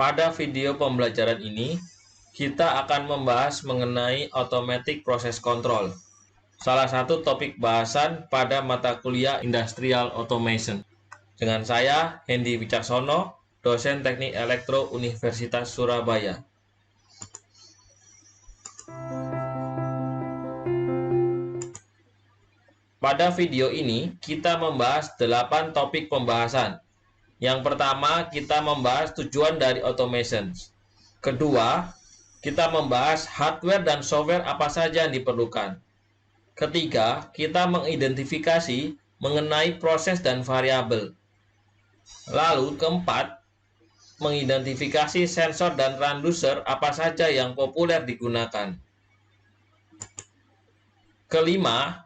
Pada video pembelajaran ini, kita akan membahas mengenai Automatic Process Control, salah satu topik bahasan pada mata kuliah Industrial Automation. Dengan saya, Hendy Wicaksono, dosen Teknik Elektro Universitas Surabaya. Pada video ini, kita membahas 8 topik pembahasan. Yang pertama, kita membahas tujuan dari automation. Kedua, kita membahas hardware dan software apa saja yang diperlukan. Ketiga, kita mengidentifikasi mengenai proses dan variabel. Lalu, keempat, mengidentifikasi sensor dan transducer apa saja yang populer digunakan. Kelima,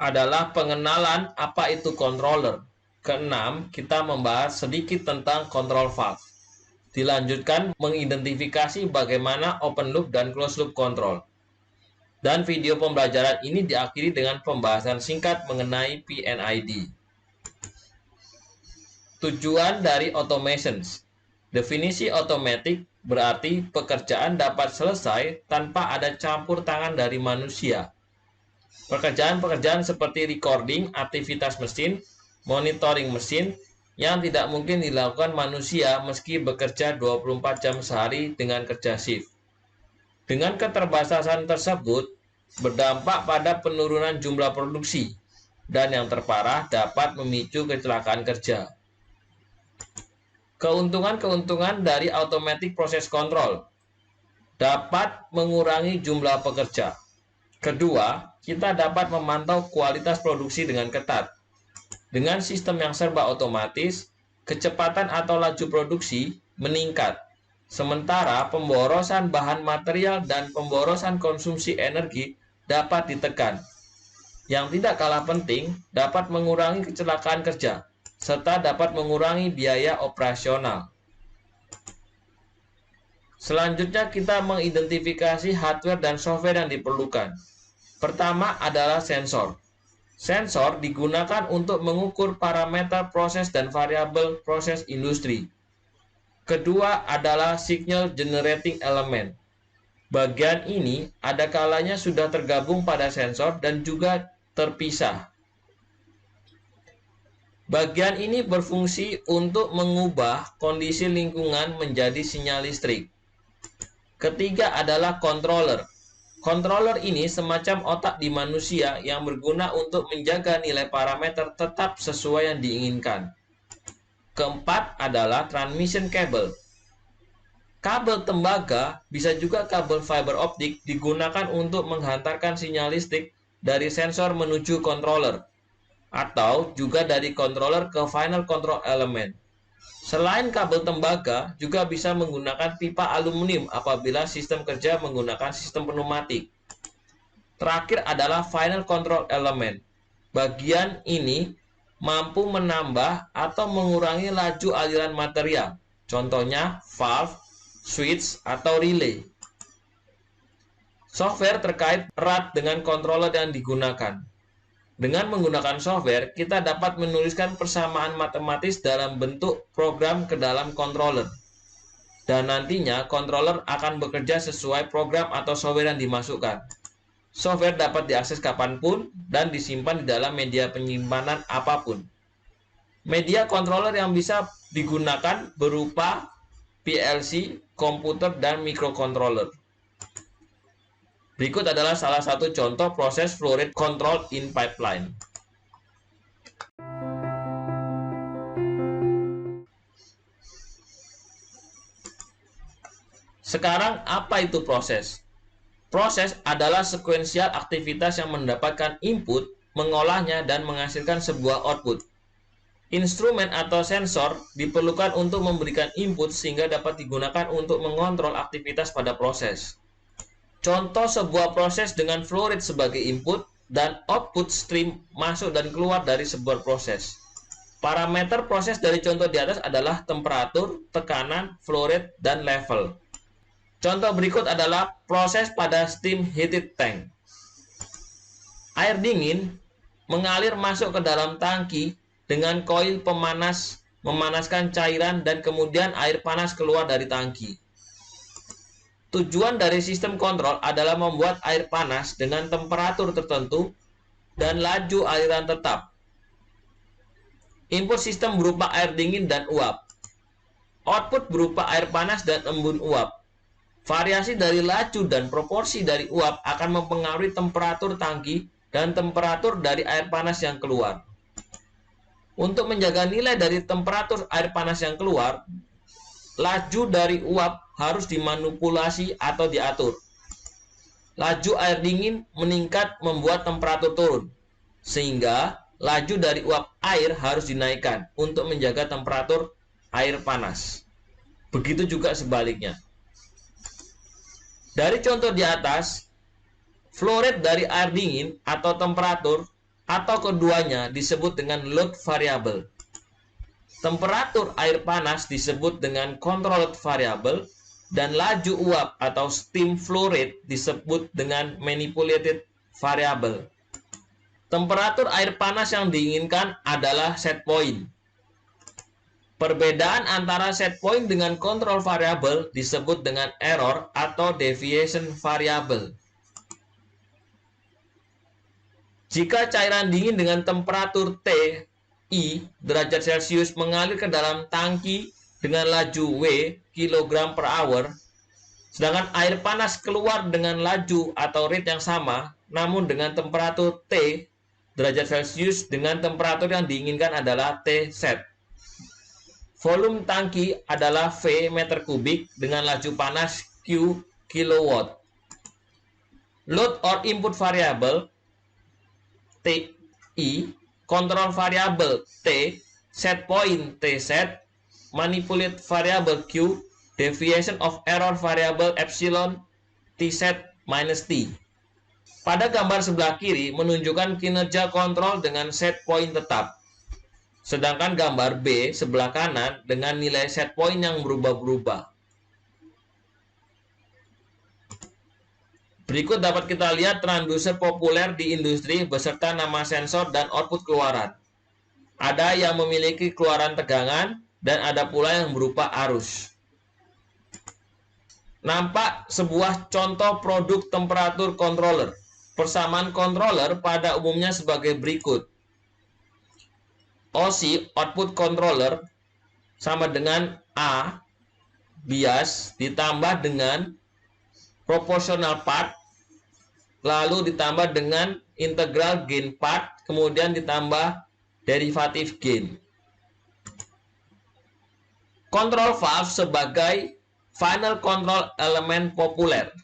adalah pengenalan apa itu controller. Keenam, kita membahas sedikit tentang control valve. Dilanjutkan mengidentifikasi bagaimana open loop dan closed loop control. Dan video pembelajaran ini diakhiri dengan pembahasan singkat mengenai PNID. Tujuan dari automation. Definisi automatic berarti pekerjaan dapat selesai tanpa ada campur tangan dari manusia. Pekerjaan-pekerjaan seperti recording aktivitas mesin, monitoring mesin, yang tidak mungkin dilakukan manusia meski bekerja 24 jam sehari dengan kerja shift. Dengan keterbatasan tersebut, berdampak pada penurunan jumlah produksi, dan yang terparah dapat memicu kecelakaan kerja. Keuntungan-keuntungan dari Automatic Process Control dapat mengurangi jumlah pekerja. Kedua, kita dapat memantau kualitas produksi dengan ketat. Dengan sistem yang serba otomatis, kecepatan atau laju produksi meningkat. Sementara pemborosan bahan material dan pemborosan konsumsi energi dapat ditekan. Yang tidak kalah penting, dapat mengurangi kecelakaan kerja, serta dapat mengurangi biaya operasional. Selanjutnya kita mengidentifikasi hardware dan software yang diperlukan. Pertama adalah sensor. Sensor digunakan untuk mengukur parameter proses dan variabel proses industri. Kedua adalah signal generating element. Bagian ini ada kalanya sudah tergabung pada sensor dan juga terpisah. Bagian ini berfungsi untuk mengubah kondisi lingkungan menjadi sinyal listrik. Ketiga adalah controller. Controller ini semacam otak di manusia yang berguna untuk menjaga nilai parameter tetap sesuai yang diinginkan. Keempat adalah transmission cable. Kabel tembaga, bisa juga kabel fiber optik, digunakan untuk menghantarkan sinyal listrik dari sensor menuju controller, atau juga dari controller ke final control element. Selain kabel tembaga, juga bisa menggunakan pipa aluminium apabila sistem kerja menggunakan sistem pneumatik. Terakhir adalah final control element. Bagian ini mampu menambah atau mengurangi laju aliran material. Contohnya valve, switch, atau relay. Software terkait erat dengan controller yang digunakan. Dengan menggunakan software, kita dapat menuliskan persamaan matematis dalam bentuk program ke dalam controller. Dan nantinya, controller akan bekerja sesuai program atau software yang dimasukkan. Software dapat diakses kapanpun dan disimpan di dalam media penyimpanan apapun. Media controller yang bisa digunakan berupa PLC, komputer, dan microcontroller. Berikut adalah salah satu contoh proses flow rate control in pipeline. Sekarang, apa itu proses? Proses adalah sekuensial aktivitas yang mendapatkan input, mengolahnya, dan menghasilkan sebuah output. Instrumen atau sensor diperlukan untuk memberikan input sehingga dapat digunakan untuk mengontrol aktivitas pada proses. Contoh sebuah proses dengan flow rate sebagai input dan output stream masuk dan keluar dari sebuah proses. Parameter proses dari contoh di atas adalah temperatur, tekanan, flow rate, dan level. Contoh berikut adalah proses pada steam heated tank. Air dingin mengalir masuk ke dalam tangki dengan koil pemanas memanaskan cairan, dan kemudian air panas keluar dari tangki. Tujuan dari sistem kontrol adalah membuat air panas dengan temperatur tertentu dan laju aliran tetap. Input sistem berupa air dingin dan uap. Output berupa air panas dan embun uap. Variasi dari laju dan proporsi dari uap akan mempengaruhi temperatur tangki dan temperatur dari air panas yang keluar. Untuk menjaga nilai dari temperatur air panas yang keluar, laju dari uap harus dimanipulasi atau diatur. Laju air dingin meningkat membuat temperatur turun, sehingga laju dari uap air harus dinaikkan untuk menjaga temperatur air panas. Begitu juga sebaliknya. Dari contoh di atas, flow rate dari air dingin atau temperatur atau keduanya disebut dengan load variable. Temperatur air panas disebut dengan controlled variable, dan laju uap atau steam flow rate disebut dengan manipulated variable. Temperatur air panas yang diinginkan adalah set point. Perbedaan antara set point dengan control variable disebut dengan error atau deviation variable. Jika cairan dingin dengan temperatur T, I derajat Celcius mengalir ke dalam tangki dengan laju W kg per hour, sedangkan air panas keluar dengan laju atau rate yang sama, namun dengan temperatur T derajat Celcius dengan temperatur yang diinginkan adalah T set. Volume tangki adalah V meter kubik dengan laju panas Q kilowatt. Load or input variable TI, control variable T, set point T set, manipulate variable Q, deviation of error variable epsilon T set minus T. Pada gambar sebelah kiri menunjukkan kinerja kontrol dengan set point tetap. Sedangkan gambar B sebelah kanan dengan nilai set point yang berubah-ubah. Berikut dapat kita lihat transducer populer di industri beserta nama sensor dan output keluaran. Ada yang memiliki keluaran tegangan dan ada pula yang berupa arus. Nampak sebuah contoh produk temperatur controller. Persamaan controller pada umumnya sebagai berikut. OC, output controller, sama dengan A, bias, ditambah dengan proportional part, lalu ditambah dengan integral gain part, kemudian ditambah derivatif gain. Control valve sebagai final control element populer.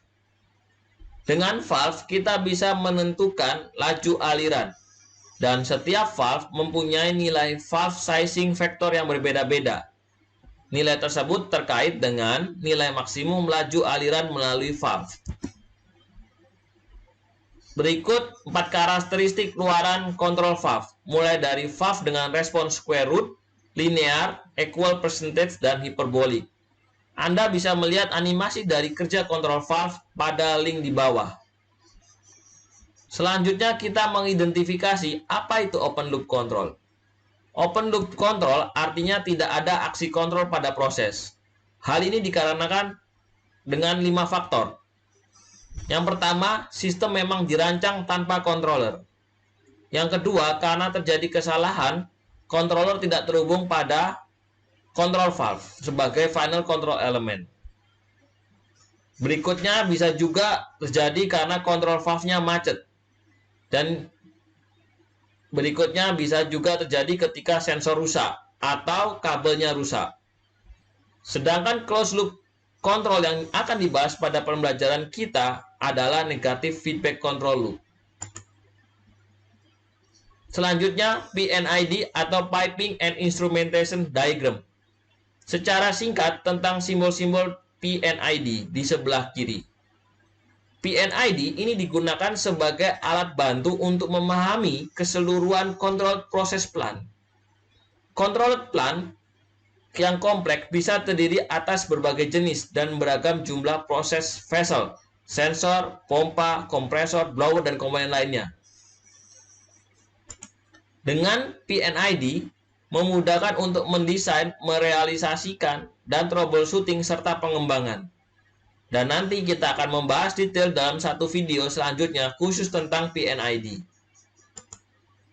Dengan valve kita bisa menentukan laju aliran, dan setiap valve mempunyai nilai valve sizing factor yang berbeda-beda. Nilai tersebut terkait dengan nilai maksimum laju aliran melalui valve. Berikut 4 karakteristik keluaran kontrol valve, mulai dari valve dengan respons square root, linear, equal percentage, dan hiperbolik. Anda bisa melihat animasi dari kerja kontrol valve pada link di bawah. Selanjutnya kita mengidentifikasi apa itu open loop control. Open loop control artinya tidak ada aksi kontrol pada proses. Hal ini dikarenakan dengan 5 faktor. Yang pertama, sistem memang dirancang tanpa controller. Yang kedua, karena terjadi kesalahan, controller tidak terhubung pada control valve sebagai final control element. Berikutnya bisa juga terjadi karena control valve-nya macet. Dan berikutnya bisa juga terjadi ketika sensor rusak atau kabelnya rusak. Sedangkan closed loop control yang akan dibahas pada pembelajaran kita adalah negative feedback control loop. Selanjutnya, PNID atau Piping and Instrumentation Diagram. Secara singkat tentang simbol-simbol PNID di sebelah kiri. PNID ini digunakan sebagai alat bantu untuk memahami keseluruhan kontrol proses plan. Kontrol plan yang kompleks bisa terdiri atas berbagai jenis dan beragam jumlah proses vessel, sensor, pompa, kompresor, blower, dan komponen lainnya. Dengan PNID, memudahkan untuk mendesain, merealisasikan, dan troubleshooting serta pengembangan. Dan nanti kita akan membahas detail dalam satu video selanjutnya khusus tentang PNID.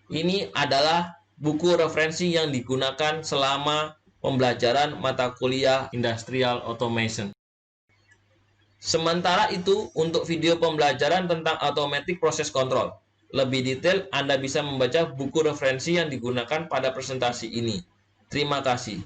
Ini adalah buku referensi yang digunakan selama pembelajaran mata kuliah Industrial Automation. Sementara itu, untuk video pembelajaran tentang Automatic Process Control, lebih detail Anda bisa membaca buku referensi yang digunakan pada presentasi ini. Terima kasih.